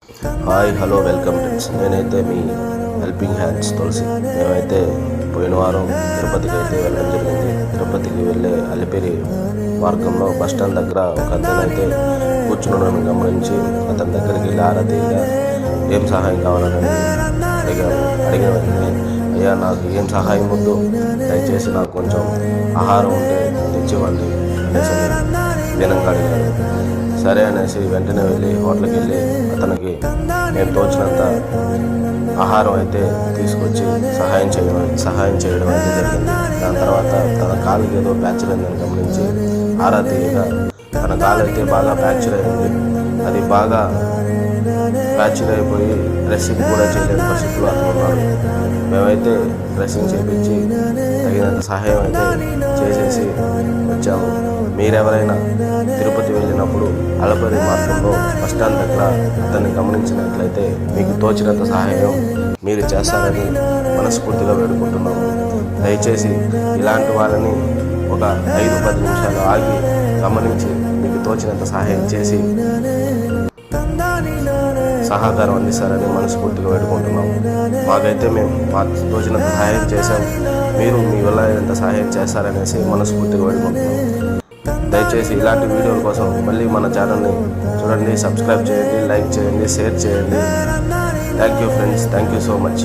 Hi hello welcome friends. నేనైతే మీ helping hands తులసి. మేమైతే పోయిన వారం తిరుపతికి అయితే వెళ్ళడం జరిగింది. తిరుపతికి వెళ్ళే అలిపిరి మార్గంలో బస్టాండ్ దగ్గర ఒక అతను అయితే కూర్చున్నాను గమనించి అతని దగ్గరికి వెళ్ళి ఆరాధీగా ఏం సహాయం కావాలని అడిగిన వెంటనే, అయ్యా నాకు ఏం సహాయం వద్దు, దయచేసి నాకు కొంచెం ఆహారం ఉంటే తెచ్చివ్వండి అనేసి దీనంగా అడిగాడు. సరే అనేసి వెంటనే వెళ్ళి హోటల్కి వెళ్ళి అతనికి నేను తోచినంత ఆహారం అయితే తీసుకొచ్చి సహాయం చేయడం అయితే జరిగింది. దాని తర్వాత తన కాలుకి ఏదో ఫ్రాక్చర్ అయిందని గమనించి ఆరాధీగా తన కాలు అయితే బాగా ఫ్రాక్చర్ అయింది. అది బాగా ఫ్రాక్చర్ అయిపోయి డ్రెస్సింగ్ కూడా చేయలేని పరిస్థితుల్లో అతను ఉన్నాడు. మేమైతే డ్రెస్సింగ్ చేయించి తగినంత సహాయం అయితే చేసేసి వచ్చాము. మీరెవరైనా తిరుపతి వెళ్ళినప్పుడు అలిపిరి మార్గంలో బస్టాండ్ దగ్గర అతన్ని గమనించినట్లయితే మీకు తోచినంత సహాయం మీరు చేస్తారని మనస్ఫూర్తిగా వేడుకుంటున్నాము. దయచేసి ఇలాంటి వాళ్ళని ఒక 5-10 నిమిషాలు ఆగి గమనించి మీకు తోచినంత సహాయం చేసి సహకారం అందిస్తారని మనస్ఫూర్తిగా వేడుకుంటున్నాము. మాకైతే మేము మా తోచినంత సహాయం చేశాం, మీరు మీ వల్ల ఎంత సహాయం చేస్తారనేసి మనస్ఫూర్తిగా వేడుకుంటున్నాము. దయచేసి ఇలాంటి వీడియోల కోసం మళ్ళీ మన ఛానల్ని చూడండి, సబ్స్క్రైబ్ చేయండి, లైక్ చేయండి, షేర్ చేయండి. Thank you friends, thank you so much.